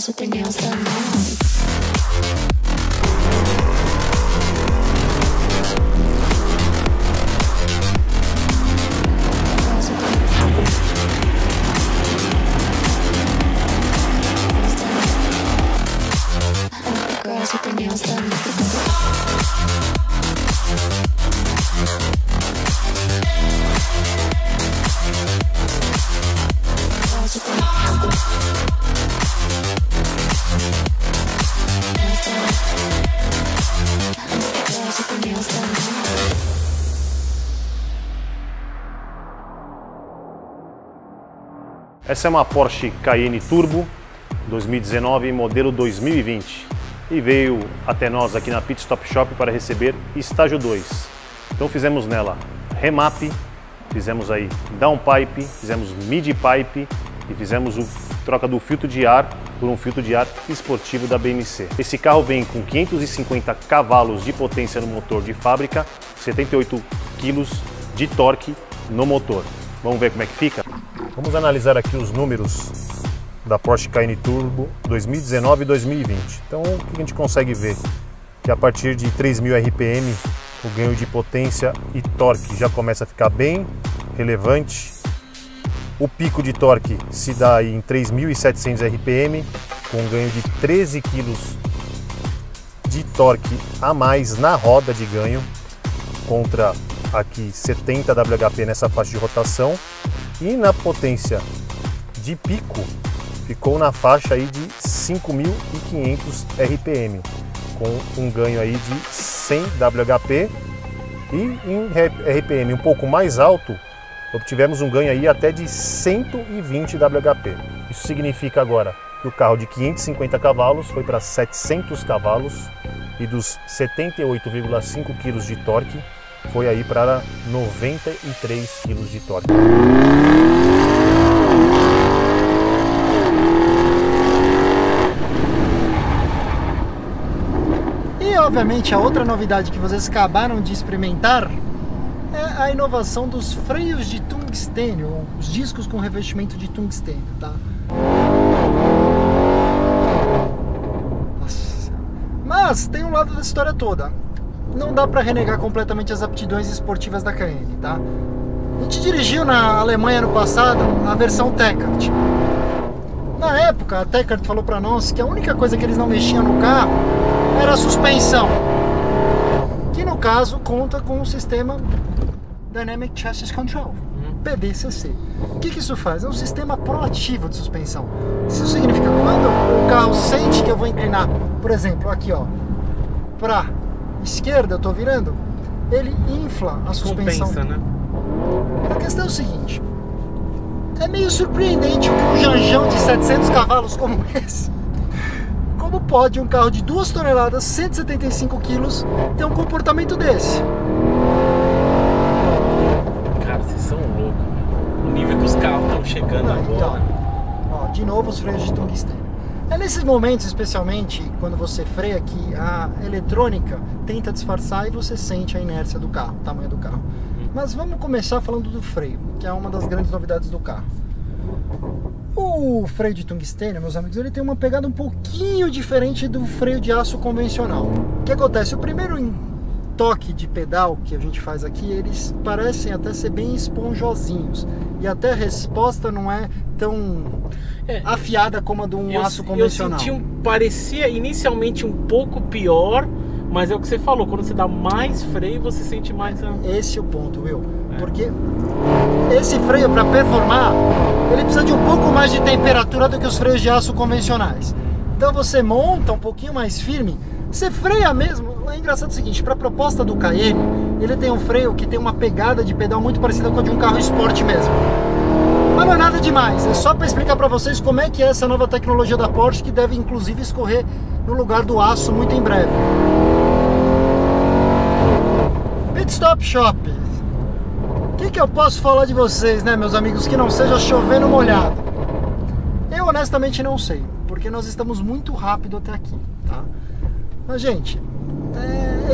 girls with their nails done now. Girls with their nails done. Essa é uma Porsche Cayenne Turbo 2019, modelo 2020. E veio até nós aqui na Pit Stop Shop para receber estágio 2. Então fizemos nela remap, fizemos aí downpipe, fizemos mid-pipe e fizemos o troca do filtro de ar por um filtro de ar esportivo da BMC. Esse carro vem com 550 cavalos de potência no motor de fábrica, 78 kg de torque no motor. Vamos ver como é que fica? Vamos analisar aqui os números da Porsche Cayenne Turbo 2019 e 2020. Então o que a gente consegue ver? Que a partir de 3.000 RPM o ganho de potência e torque já começa a ficar bem relevante. O pico de torque se dá aí em 3.700 RPM, com um ganho de 13 kg de torque a mais na roda de ganho, contra aqui 70 WHP nessa faixa de rotação, e na potência de pico ficou na faixa aí de 5.500 RPM, com um ganho aí de 100 WHP, e em RPM um pouco mais alto obtivemos um ganho aí até de 120 WHP. Isso significa agora que o carro de 550 cavalos foi para 700 cavalos e dos 78,5 kg de torque foi aí para 93 kg de torque. E obviamente a outra novidade que vocês acabaram de experimentar é a inovação dos freios de tungstênio, os discos com revestimento de tungstênio, tá? Nossa. Mas tem um lado da história toda. Não dá para renegar completamente as aptidões esportivas da Cayenne, tá? A gente dirigiu na Alemanha no passado a versão Tecart. Na época, a Tecart falou para nós que a única coisa que eles não mexiam no carro era a suspensão, que no caso conta com o sistema Dynamic Chassis Control, PDCC. O que isso faz? É um sistema proativo de suspensão. Isso significa que quando o carro sente que eu vou inclinar, por exemplo, aqui ó, para esquerda eu estou virando, ele infla a suspensão. Compensa, né? A questão é o seguinte, é meio surpreendente que um janjão de 700 cavalos como esse, como pode um carro de 2 toneladas, 175 quilos, ter um comportamento desse? Cara, vocês são loucos. O nível que os carros estão chegando agora. Então, ó, de novo os freios de tungstênio. É nesses momentos, especialmente quando você freia, que a eletrônica tenta disfarçar e você sente a inércia do carro, o tamanho do carro. Mas vamos começar falando do freio, que é uma das grandes novidades do carro. O freio de tungstênio, meus amigos, ele tem uma pegada um pouquinho diferente do freio de aço convencional. O que acontece? O primeiro toque de pedal que a gente faz aqui, eles parecem até ser bem esponjosinhos. E até a resposta não é tão afiada como a de um aço convencional. Eu senti parecia inicialmente um pouco pior, mas é o que você falou, quando você dá mais freio, você sente mais... Esse é o ponto, Will. Porque esse freio, para performar, ele precisa de um pouco mais de temperatura do que os freios de aço convencionais. Então você monta um pouquinho mais firme, você freia mesmo. É engraçado o seguinte, para a proposta do Cayenne, ele tem um freio que tem uma pegada de pedal muito parecida com a de um carro esporte mesmo. Mas não é nada demais, é só para explicar para vocês como é que é essa nova tecnologia da Porsche, que deve inclusive escorrer no lugar do aço muito em breve. Pit Stop Shop. O que eu posso falar de vocês, né, meus amigos, que não seja chovendo molhado? Eu honestamente não sei, porque nós estamos muito rápido até aqui, tá? Mas, gente,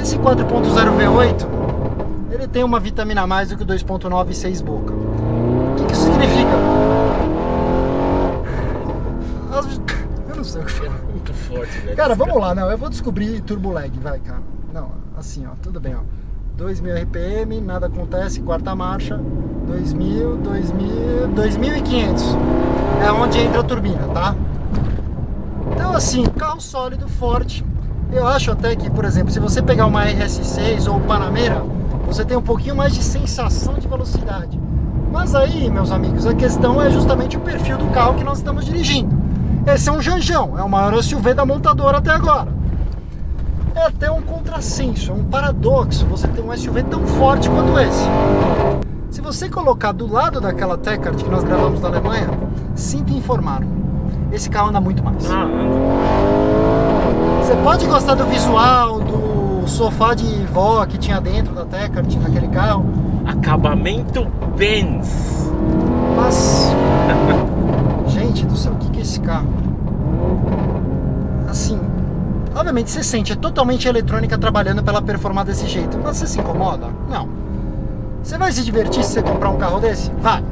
esse 4.0 V8, ele tem uma vitamina a mais do que o 2.9 e 6 boca. O que isso significa? Eu não sei o que falar. Muito forte, velho. Cara, vamos lá, não, eu vou descobrir turbo lag, vai, cara. Não, assim, ó, tudo bem, ó. 2000 RPM, nada acontece, quarta marcha, 2000, 2500. É onde entra a turbina, tá? Então, assim, carro sólido, forte. Eu acho até que, por exemplo, se você pegar uma RS6 ou o Panamera, você tem um pouquinho mais de sensação de velocidade. Mas aí, meus amigos, a questão é justamente o perfil do carro que nós estamos dirigindo. Esse é um Janjão, é o maior SUV da montadora até agora. É até um contrassenso, é um paradoxo você ter um SUV tão forte quanto esse. Se você colocar do lado daquela Tecart que nós gravamos na Alemanha, sinto informar, esse carro anda muito mais. Você pode gostar do visual, do sofá de vó que tinha dentro da Tecart naquele carro. Acabamento Benz. Mas, gente do céu, o que é esse carro? Assim, obviamente você sente, é totalmente eletrônica trabalhando pra ela performar desse jeito. Mas você se incomoda? Não. Você vai se divertir se você comprar um carro desse? Vai.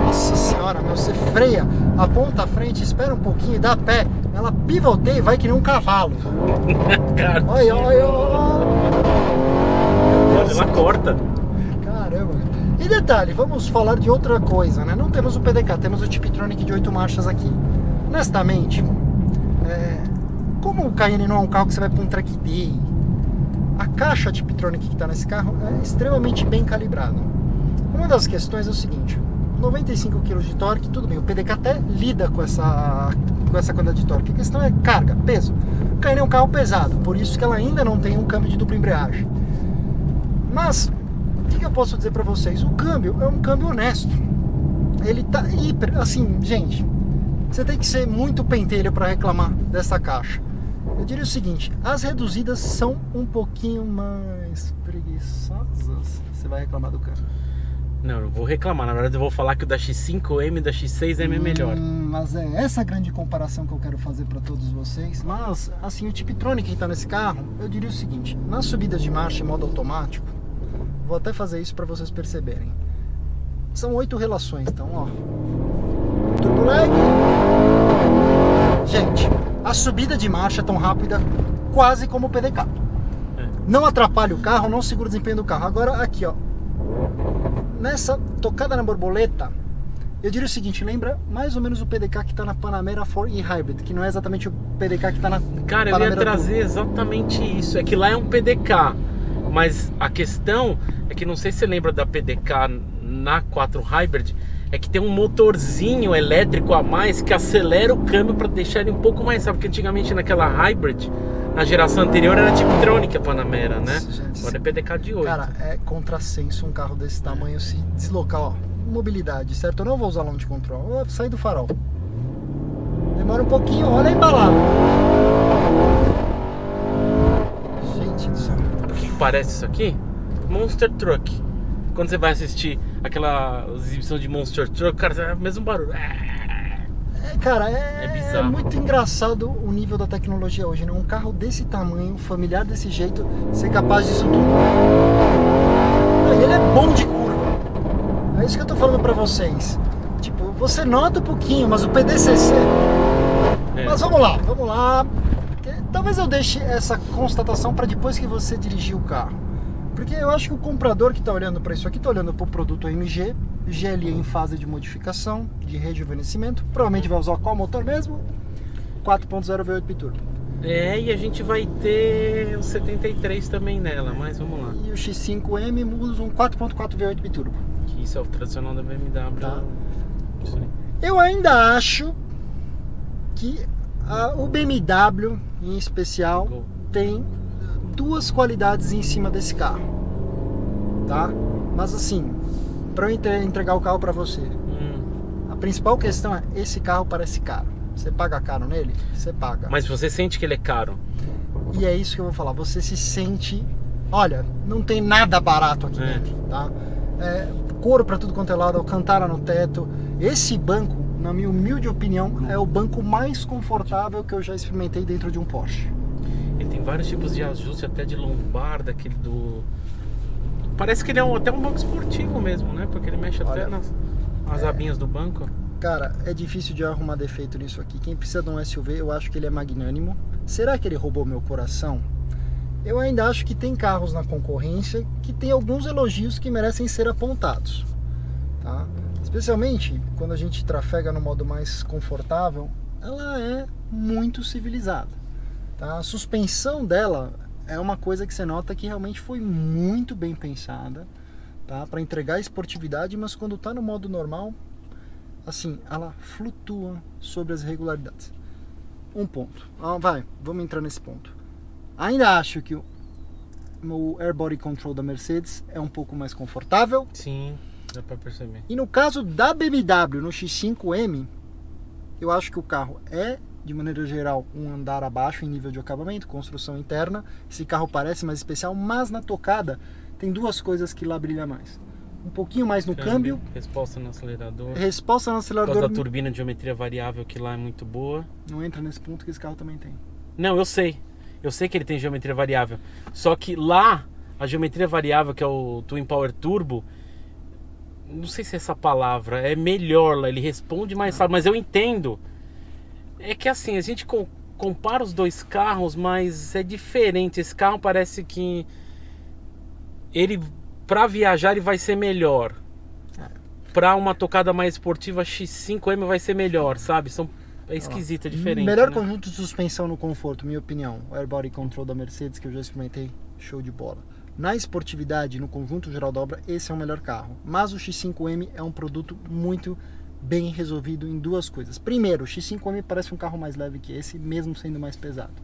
Nossa senhora, meu, você freia, aponta a frente, espera um pouquinho, dá pé. Ela pivoteia e vai que nem um cavalo. Olha, olha, olha. Ela corta. Caramba. E detalhe, vamos falar de outra coisa, né? Não temos o PDK, temos o Tiptronic de 8 marchas aqui. Honestamente, como o Cayenne não é um carro que você vai para um track day, a caixa Tiptronic que está nesse carro é extremamente bem calibrada. Uma das questões é o seguinte: 95 kg de torque, tudo bem, o PDK até lida com essa quantidade de torque. A questão é carga, peso. O Cayenne é um carro pesado, por isso que ela ainda não tem um câmbio de dupla embreagem. Mas, o que eu posso dizer para vocês? O câmbio é um câmbio honesto. Ele tá hiper, assim, gente, você tem que ser muito pentelho para reclamar dessa caixa. Eu diria o seguinte: as reduzidas são um pouquinho mais preguiçosas. Você vai reclamar do câmbio? Não, eu vou reclamar. Na verdade, eu vou falar que o da X5M e da X6M é melhor. Mas é essa grande comparação que eu quero fazer para todos vocês. Mas, assim, o Tiptronic que está nesse carro, eu diria o seguinte: nas subidas de marcha em modo automático, vou até fazer isso para vocês perceberem. São 8 relações, então, ó. Turbo lag. Gente, a subida de marcha é tão rápida quase como o PDK. Não atrapalha o carro, não segura o desempenho do carro. Agora, aqui, ó. Nessa tocada na borboleta, eu diria o seguinte: lembra mais ou menos o PDK que está na Panamera 4e Hybrid, que não é exatamente o PDK que está na Cara, Panamera. eu ia trazer exatamente isso. É que lá é um PDK, mas a questão é que, não sei se você lembra da PDK na 4 Hybrid, é que tem um motorzinho elétrico a mais que acelera o câmbio para deixar ele um pouco mais rápido. Porque antigamente naquela Hybrid, na geração anterior, era Tiptronic a Panamera, né? Gente, agora é PDK de 8. Cara, é contrassenso um carro desse tamanho se deslocar, ó. Mobilidade, certo? Eu não vou usar launch control, eu vou sair do farol. Demora um pouquinho, olha a embalada. Gente do céu. O que parece isso aqui? Monster Truck. Quando você vai assistir aquela exibição de Monster Truck, cara, é o mesmo barulho. Cara, É bizarro. é muito engraçado o nível da tecnologia hoje, né? Um carro desse tamanho, familiar desse jeito, ser capaz disso tudo. E ele é bom de curva. É isso que eu tô falando pra vocês. Tipo, você nota um pouquinho, mas o PDCC... Mas vamos lá. Talvez eu deixe essa constatação para depois que você dirigir o carro. Porque eu acho que o comprador que está olhando para isso aqui está olhando para o produto AMG, GLE em fase de modificação, de rejuvenescimento. Provavelmente vai usar qual motor mesmo? 4.0 V8 biturbo. E a gente vai ter o 73 também nela, mas vamos lá. E o X5M usa um 4.4 V8 biturbo. Que isso é o tradicional da BMW. Tá. Isso aí. Eu ainda acho que o BMW, em especial, tem duas qualidades em cima desse carro, tá? Mas assim, para eu entregar o carro para você, a principal questão é: esse carro parece caro. Você paga caro nele? Você paga. Mas você sente que ele é caro? E é isso que eu vou falar. Você se sente... Olha, não tem nada barato aqui dentro, tá? Couro para tudo quanto é lado, alcantara no teto. Esse banco, na minha humilde opinião, é o banco mais confortável que eu já experimentei dentro de um Porsche. Ele tem vários tipos de ajuste, até de lombar, daquele do... Parece que ele é até um banco esportivo mesmo, né? Porque ele mexe até nas abinhas do banco. Cara, é difícil de arrumar defeito nisso aqui. Quem precisa de um SUV, eu acho que ele é magnânimo. Será que ele roubou meu coração? Eu ainda acho que tem carros na concorrência que tem alguns elogios que merecem ser apontados, tá? Especialmente quando a gente trafega no modo mais confortável, ela é muito civilizada, tá? A suspensão dela é uma coisa que você nota que realmente foi muito bem pensada, tá? Para entregar esportividade, mas quando tá no modo normal, assim, ela flutua sobre as irregularidades. Um ponto. Vamos entrar nesse ponto. Ainda acho que o Air Body Control da Mercedes é um pouco mais confortável. Sim, dá pra perceber. E no caso da BMW, no X5M, eu acho que o carro é, de maneira geral, um andar abaixo em nível de acabamento, construção interna. Esse carro parece mais especial, mas na tocada tem duas coisas que lá brilha mais. Um pouquinho mais no câmbio. Resposta no acelerador. Resposta no Por acelerador. causa da turbina de geometria variável, que lá é muito boa. Não entra nesse ponto que esse carro também tem. Não, eu sei. Eu sei que ele tem geometria variável. Só que lá, a geometria variável, que é o Twin Power Turbo, não sei se é essa palavra, é melhor lá, ele responde mais rápido, mas eu entendo. É que assim, a gente compara os dois carros, mas é diferente. Esse carro parece que ele, para viajar, ele vai ser melhor. Para uma tocada mais esportiva, X5M vai ser melhor, sabe? É esquisito, é diferente. Melhor né? conjunto de suspensão no conforto, minha opinião. O Air Body Control da Mercedes, que eu já experimentei, show de bola. Na esportividade, no conjunto geral da obra, esse é o melhor carro. Mas o X5M é um produto muito bem resolvido em duas coisas. Primeiro, o X5M parece um carro mais leve que esse, mesmo sendo mais pesado.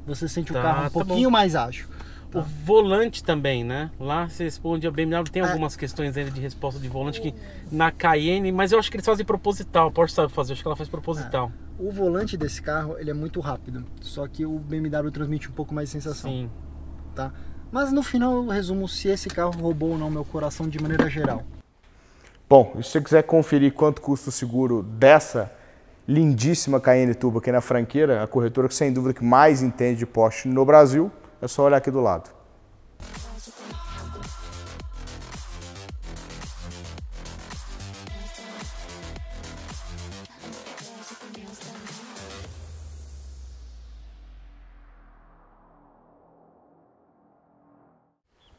Você sente o carro um pouquinho mais ágil. O volante também, né? Lá você responde, a BMW tem algumas questões ainda de resposta de volante que na Cayenne, mas eu acho que eles fazem proposital. A Porsche sabe fazer, acho que ela faz proposital. O volante desse carro, ele é muito rápido, só que o BMW transmite um pouco mais de sensação. Sim. Tá? Mas no final eu resumo se esse carro roubou ou não meu coração de maneira geral. Bom, e se você quiser conferir quanto custa o seguro dessa lindíssima Cayenne Turbo aqui na Franqueira, a corretora que sem dúvida que mais entende de Porsche no Brasil, é só olhar aqui do lado.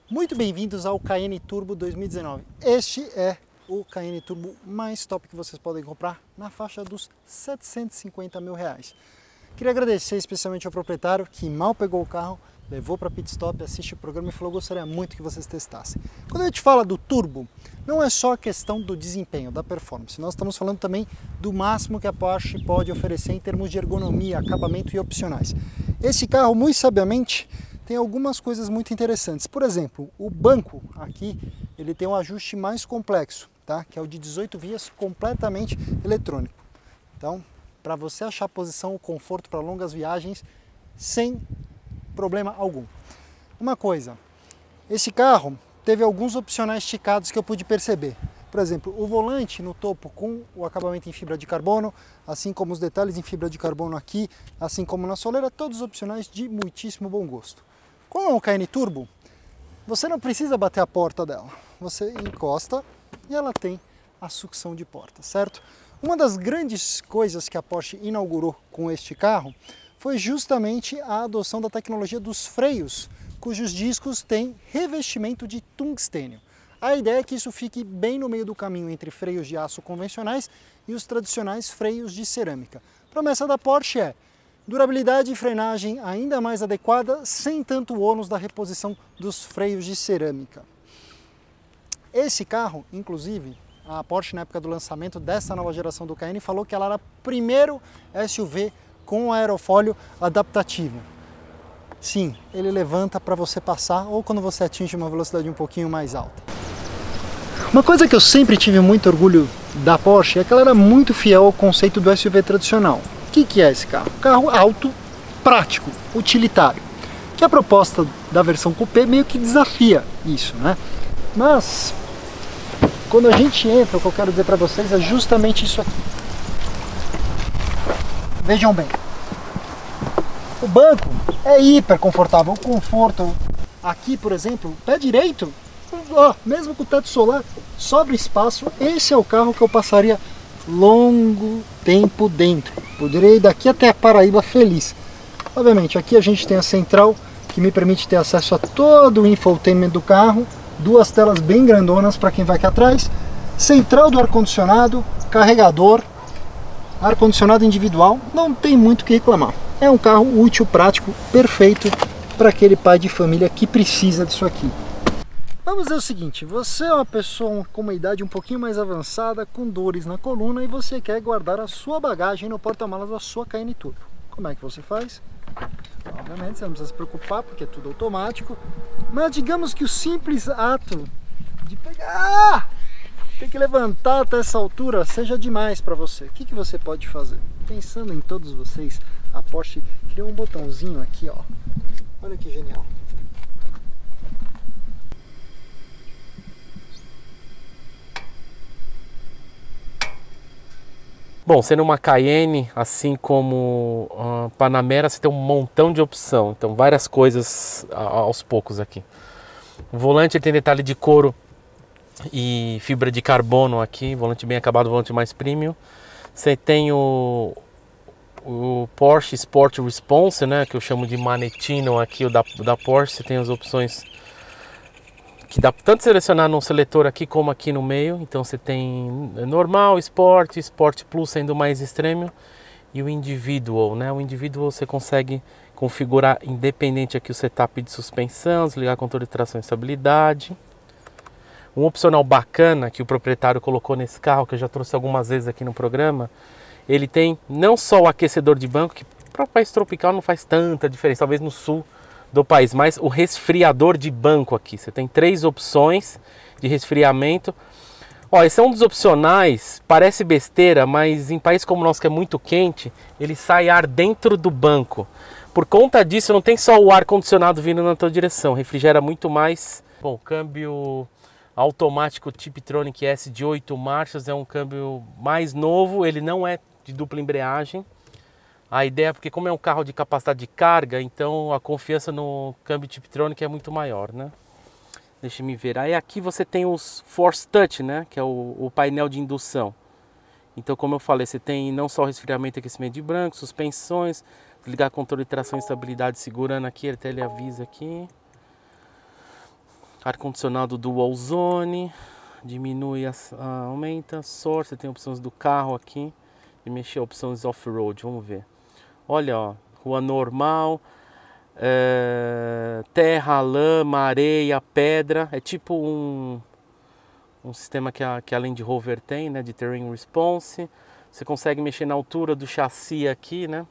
Muito bem-vindos ao Cayenne Turbo 2019. Este é o Cayenne Turbo mais top que vocês podem comprar na faixa dos R$750 mil. Queria agradecer especialmente ao proprietário que mal pegou o carro, levou para pit stop, assiste o programa e falou: gostaria muito que vocês testassem. Quando a gente fala do turbo, não é só a questão do desempenho, da performance. Nós estamos falando também do máximo que a Porsche pode oferecer em termos de ergonomia, acabamento e opcionais. Esse carro, muito sabiamente, tem algumas coisas muito interessantes. Por exemplo, o banco aqui, ele tem um ajuste mais complexo, tá? Que é o de 18 vias, completamente eletrônico. Então, para você achar posição, o conforto para longas viagens, sem problema algum. Uma coisa, esse carro teve alguns opcionais esticados que eu pude perceber. Por exemplo, o volante no topo com o acabamento em fibra de carbono, assim como os detalhes em fibra de carbono aqui, assim como na soleira, todos opcionais de muitíssimo bom gosto. Com o Cayenne Turbo, você não precisa bater a porta dela. Você encosta e ela tem a sucção de porta, certo? Uma das grandes coisas que a Porsche inaugurou com este carro foi justamente a adoção da tecnologia dos freios, cujos discos têm revestimento de tungstênio. A ideia é que isso fique bem no meio do caminho entre freios de aço convencionais e os tradicionais freios de cerâmica. A promessa da Porsche é durabilidade e frenagem ainda mais adequada, sem tanto ônus da reposição dos freios de cerâmica. Esse carro, inclusive, a Porsche na época do lançamento dessa nova geração do Cayenne falou que ela era o primeiro SUV com aerofólio adaptativo. Sim, ele levanta para você passar ou quando você atinge uma velocidade um pouquinho mais alta. Uma coisa que eu sempre tive muito orgulho da Porsche é que ela era muito fiel ao conceito do SUV tradicional. O que é esse carro? Carro alto, prático, utilitário. Que a proposta da versão coupé meio que desafia isso, né? Mas quando a gente entra, o que eu quero dizer para vocês é justamente isso aqui. Vejam bem, o banco é hiper confortável, o conforto aqui, por exemplo, pé direito, ó, mesmo com o teto solar, sobra espaço. Esse é o carro que eu passaria longo tempo dentro. Poderei ir daqui até a Paraíba feliz. Obviamente, aqui a gente tem a central, que me permite ter acesso a todo o infotainment do carro, duas telas bem grandonas para quem vai aqui atrás, central do ar-condicionado, carregador, ar-condicionado individual, não tem muito o que reclamar. É um carro útil, prático, perfeito para aquele pai de família que precisa disso aqui. Vamos dizer o seguinte, você é uma pessoa com uma idade um pouquinho mais avançada, com dores na coluna e você quer guardar a sua bagagem no porta-malas da sua Cayenne Turbo. Como é que você faz? Obviamente você não precisa se preocupar porque é tudo automático, mas digamos que o simples ato de pegar, ter que levantar até essa altura seja demais para você. O que você pode fazer? Pensando em todos vocês, a Porsche criou um botãozinho aqui, ó. Olha que genial. Bom, sendo uma Cayenne, assim como a Panamera, você tem um montão de opção. Então, várias coisas aos poucos aqui. O volante ele tem detalhe de couro e fibra de carbono aqui. Volante bem acabado, volante mais premium. Você tem o Porsche Sport Response, né, que eu chamo de Manetino aqui, o da Porsche. Você tem as opções que dá tanto selecionar no seletor aqui como aqui no meio. Então você tem normal, Sport, Sport Plus sendo mais extremo e o Individual, né? O Individual você consegue configurar independente aqui o setup de suspensão, desligar controle de tração e estabilidade. Um opcional bacana que o proprietário colocou nesse carro, que eu já trouxe algumas vezes aqui no programa, ele tem não só o aquecedor de banco, que para o país tropical não faz tanta diferença, talvez no sul do país, mas o resfriador de banco aqui. Você tem 3 opções de resfriamento. Ó, esse é um dos opcionais, parece besteira, mas em país como o nosso que é muito quente, ele sai ar dentro do banco. Por conta disso, não tem só o ar condicionado vindo na tua direção, refrigera muito mais. Bom, câmbio automático Tiptronic S de 8 marchas, é um câmbio mais novo, ele não é de dupla embreagem. A ideia é porque como é um carro de capacidade de carga, então a confiança no câmbio Tiptronic é muito maior, né? Deixa eu me ver. Aí aqui você tem os Force Touch, né? Que é o painel de indução. Então, como eu falei, você tem não só resfriamento e aquecimento de branco, suspensões, ligar controle de tração e estabilidade segurando aqui, até ele avisa aqui. Ar-condicionado Dual Zone, diminui, aumenta, Source, você tem opções do carro aqui. E mexer opções off-road, vamos ver. Olha, ó, rua normal, terra, lama, areia, pedra. É tipo um sistema que a Land Rover tem, né, de Terrain Response. Você consegue mexer na altura do chassi aqui, né,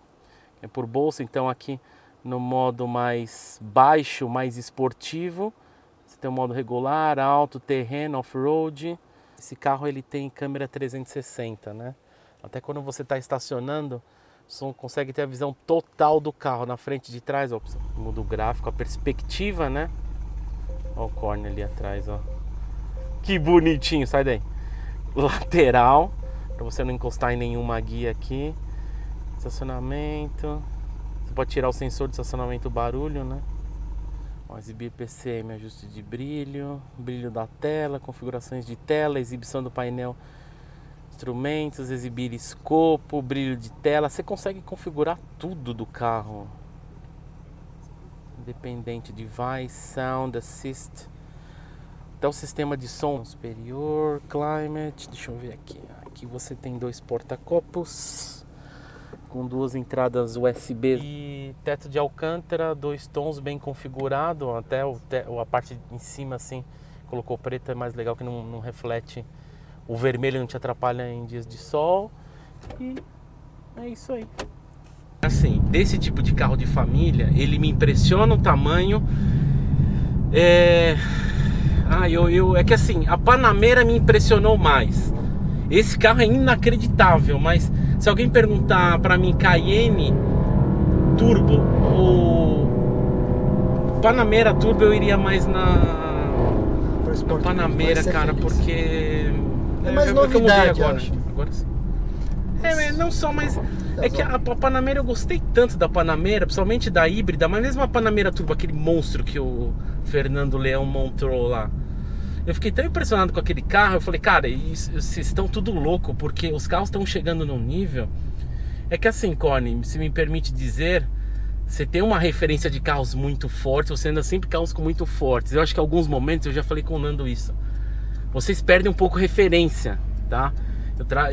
é por bolsa. Então aqui no modo mais baixo, mais esportivo, você tem o modo regular, alto, terreno, off-road. Esse carro ele tem câmera 360, né. Até quando você está estacionando, você consegue ter a visão total do carro, na frente e de trás, ó, muda o gráfico, a perspectiva, né? Olha o corner ali atrás, ó. Que bonitinho, sai daí. Lateral, para você não encostar em nenhuma guia aqui. Estacionamento. Você pode tirar o sensor de estacionamento barulho, né? Ó, exibir PCM, ajuste de brilho, brilho da tela, configurações de tela, exibição do painel, instrumentos, exibir escopo, brilho de tela. Você consegue configurar tudo do carro. Independente device, sound assist, até o sistema de som superior, climate. Deixa eu ver aqui. Aqui você tem 2 porta-copos com 2 entradas USB e teto de alcântara, 2 tons bem configurado. Até a parte em cima assim colocou preto, é mais legal que não reflete. O vermelho não te atrapalha em dias de sol. E é isso aí. Assim, desse tipo de carro de família, ele me impressiona o tamanho. É que assim, a Panamera me impressionou mais. Esse carro é inacreditável, mas se alguém perguntar pra mim Cayenne Turbo ou Panamera Turbo, eu iria mais na Panamera, cara, porque é mais novidade, agora sim. Não só, mas é que a Panamera, eu gostei tanto da Panamera, principalmente da híbrida, mas mesmo a Panamera Turbo, aquele monstro que o Fernando Leão montou lá, Eu fiquei tão impressionado com aquele carro, eu falei, cara, vocês estão tudo louco, porque os carros estão chegando num nível... É que assim, Corny, se me permite dizer, você tem uma referência de carros muito fortes, você anda sempre carros com muito fortes. Eu acho que em alguns momentos, eu já falei com o Nando isso, vocês perdem um pouco referência, tá?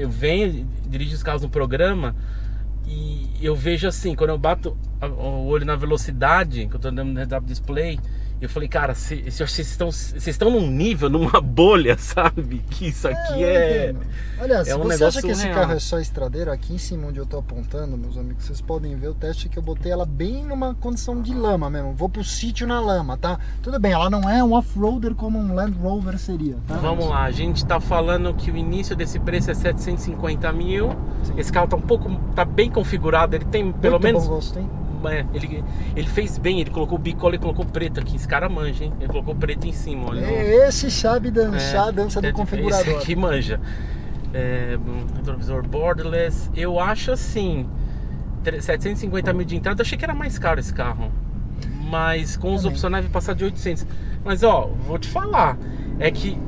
Eu venho, dirijo os carros no programa e eu vejo assim, quando eu bato o olho na velocidade, que eu tô andando no head-up display, eu falei, cara, vocês estão num nível, numa bolha, sabe? Que isso aqui Aliás, é se um você negócio acha que esse surreal. carro é só estradeiro, aqui em cima onde eu tô apontando, meus amigos, vocês podem ver o teste que eu botei ela bem numa condição de lama mesmo. Vou pro sítio na lama, tá? Tudo bem, ela não é um off-roader como um Land Rover seria, tá? Vamos lá, a gente tá falando que o início desse preço é 750 mil. Sim. Esse carro tá bem configurado, ele tem pelo Muito menos... bom gosto, hein? Ele fez bem, ele colocou bicola e colocou preto aqui. Esse cara manja, hein? Ele colocou preto em cima, olha. Esse sabe dançar a dança do configurador. Esse aqui manja. Retrovisor borderless. Eu acho assim, 750 mil de entrada. Eu achei que era mais caro esse carro, mas com os Também. opcionais vai passar de 800. Mas ó, vou te falar, é que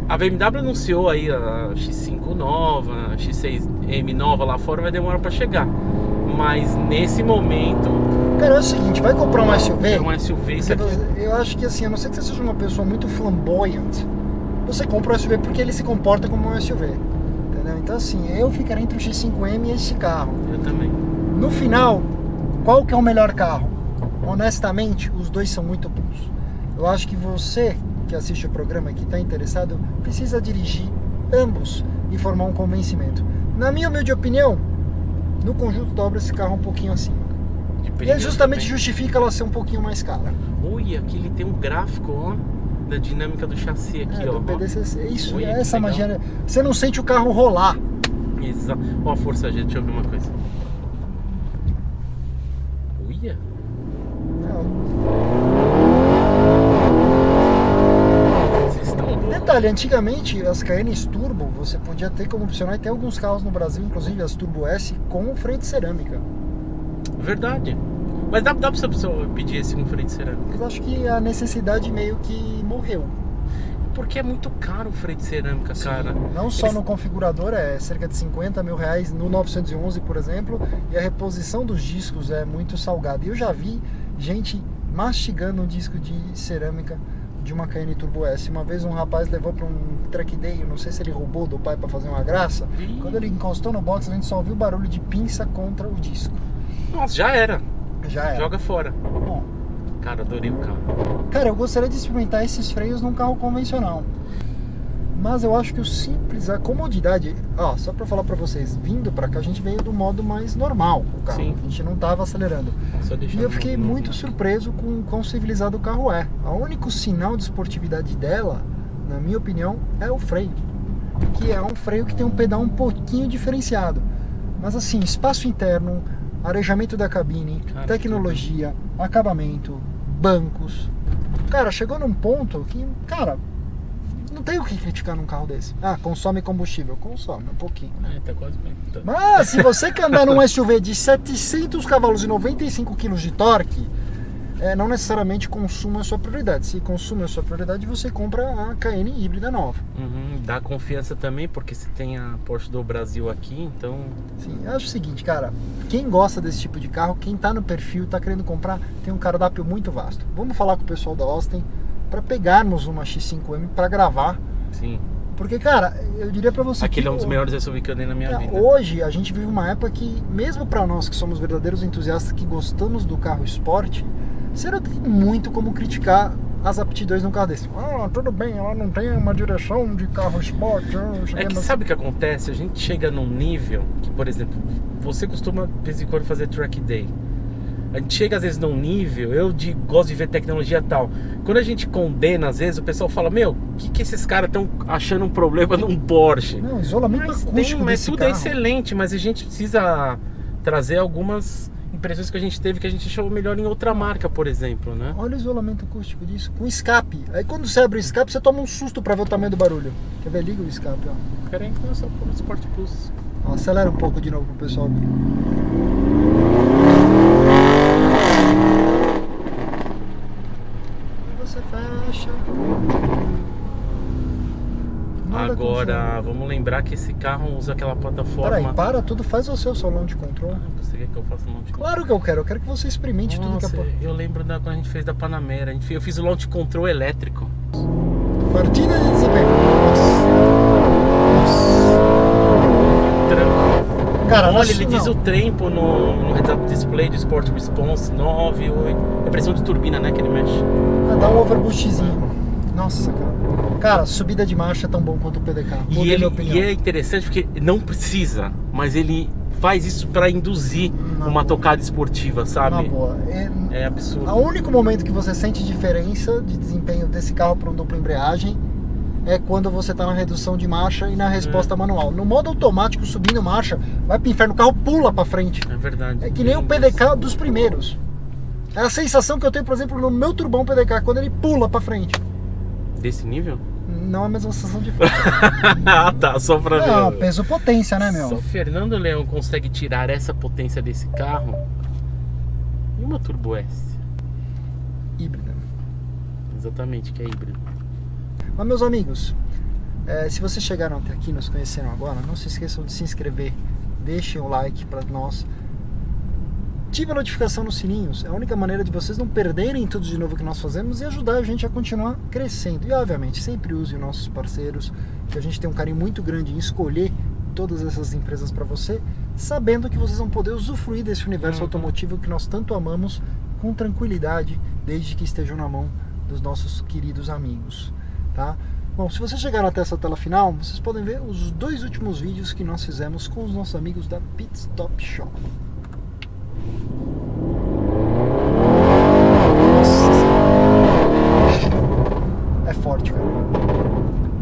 a BMW anunciou aí a X5 nova, a X6M nova lá fora, vai demorar para chegar. Mas nesse momento, Cara, é o seguinte, vai comprar um SUV? é um SUV isso aqui. Eu acho que assim, a não ser que você seja uma pessoa muito flamboyante, você compra um SUV porque ele se comporta como um SUV. Entendeu? Então assim, eu ficaria entre o X5M e esse carro. Eu também. No final, qual que é o melhor carro? Honestamente, os dois são muito bons. Eu acho que você que assiste o programa e que está interessado precisa dirigir ambos e formar um convencimento. Na minha humilde opinião, no conjunto dobra esse carro um pouquinho acima. E é justamente justifica ela ser um pouquinho mais cara. Ui, aqui ele tem um gráfico, ó, da dinâmica do chassi aqui, ó. Do PDCC. Isso, Ui, é que essa legal. magia. Você não sente o carro rolar. Exato. Ó, a força G, deixa eu ver uma coisa. Uia. Vocês estão loucos. Detalhe, antigamente as Cayennes Turbo você podia ter como opcional e tem alguns carros no Brasil, inclusive as Turbo S, com freio de cerâmica. Verdade. Mas dá pra você pedir esse com freio de cerâmica? Mas acho que a necessidade meio que morreu. Porque é muito caro o freio de cerâmica, cara. Não só Eles- no configurador, é cerca de 50 mil reais no 911, por exemplo, e a reposição dos discos é muito salgada. E eu já vi gente mastigando um disco de cerâmica de uma Cayenne Turbo S. Uma vez um rapaz levou para um track day, eu não sei se ele roubou do pai para fazer uma graça. Ih. Quando ele encostou no box, a gente só ouviu o barulho de pinça contra o disco. Nossa, já era. Já era. Joga fora. Bom, Cara, adorei o carro. cara, eu gostaria de experimentar esses freios num carro convencional. Mas eu acho que o simples, a comodidade, ó, só pra falar pra vocês, vindo pra cá a gente veio do modo mais normal, o carro. Sim. A gente não tava acelerando. Só deixar E eu no- fiquei no- muito surpreso com o quão civilizado o carro é. O único sinal de esportividade dela, na minha opinião, é o freio. Que é um freio que tem um pedal um pouquinho diferenciado. Mas assim, espaço interno, arejamento da cabine, Cara, tecnologia, acabamento, bancos. Cara, chegou num ponto que, cara, não tem o que criticar num carro desse. Ah, consome combustível. Consome um pouquinho, né? É, tá quase bem. Tá. Mas se você quer andar num SUV de 700 cavalos e 95 kg de torque, não necessariamente consumo é a sua prioridade. Se consumo é a sua prioridade, você compra a Cayenne híbrida nova. Uhum, dá confiança também, porque você tem a Porsche do Brasil aqui, então... Sim, eu acho o seguinte, cara, quem gosta desse tipo de carro, quem tá no perfil, tá querendo comprar, tem um cardápio muito vasto. Vamos falar com o pessoal da Austin para pegarmos uma X5M para gravar, Sim. porque, cara, eu diria para você Aquele que é um dos melhores SUV que eu andei na minha vida. hoje a gente vive uma época que, mesmo para nós que somos verdadeiros entusiastas que gostamos do carro esporte, você não tem muito como criticar as aptidões de um carro desse. Ah, tudo bem, ela não tem uma direção de carro esporte. É que sabe o que acontece? A gente chega num nível que, por exemplo, você costuma de vez em quando fazer track day. A gente chega às vezes num nível, gosto de ver tecnologia e tal. Quando a gente condena, às vezes o pessoal fala: meu, o que esses caras estão achando um problema num Porsche? Não, isolamento Mas acústico mas desse tudo carro. é excelente, mas a gente precisa trazer algumas impressões que a gente teve que a gente achou melhor em outra marca, por exemplo, né? Olha o isolamento acústico disso, com escape. Aí quando você abre o escape, você toma um susto para ver o tamanho do barulho. Quer ver? Liga o escape, ó. Peraí, que nós só por Sport Plus. Ó, acelera um pouco de novo pro pessoal ver. Aí você fecha. Nada Agora, vamos lembrar que esse carro usa aquela plataforma... Peraí, para tudo, faz o seu salão de controle. Você quer que eu faça um launch control? Claro que eu quero que você experimente tudo que é Nossa, eu lembro quando a gente fez da Panamera. Eu fiz o launch control elétrico. Partida de desempenho. Tranco. Cara, olha, ele diz não. o tempo no heads-up display do Sport Response 9, 8. É pressão de turbina, né, que ele mexe. Dá um overboostzinho. Nossa, cara. Cara, subida de marcha é tão bom quanto o PDK. E é interessante porque não precisa, mas ele faz isso para induzir uma tocada esportiva, sabe? Na boa. É absurdo. O único momento que você sente diferença de desempenho desse carro para um dupla embreagem é quando você está na redução de marcha e na resposta manual. No modo automático, subindo marcha, vai pro inferno, o carro pula para frente. É verdade. É que nem o PDK dos primeiros. É a sensação que eu tenho, por exemplo, no meu turbão PDK, quando ele pula para frente. Desse nível? Não é a mesma sensação de frente. Ah, tá, só pra ver. Não, peso potência, né, meu? Se o Fernando Leão consegue tirar essa potência desse carro, e uma Turbo S? Híbrida. Exatamente, que é híbrido. Mas, meus amigos, se vocês chegaram até aqui, nos conheceram agora, não se esqueçam de se inscrever, deixem o like para nós, ative a notificação nos sininhos, é a única maneira de vocês não perderem tudo de novo que nós fazemos e ajudar a gente a continuar crescendo. E, obviamente, sempre use os nossos parceiros, que a gente tem um carinho muito grande em escolher todas essas empresas para você, sabendo que vocês vão poder usufruir desse universo automotivo que nós tanto amamos com tranquilidade, desde que estejam na mão dos nossos queridos amigos. Tá? Bom, se vocês chegaram até essa tela final, vocês podem ver os 2 últimos vídeos que nós fizemos com os nossos amigos da Pit Stop Shop.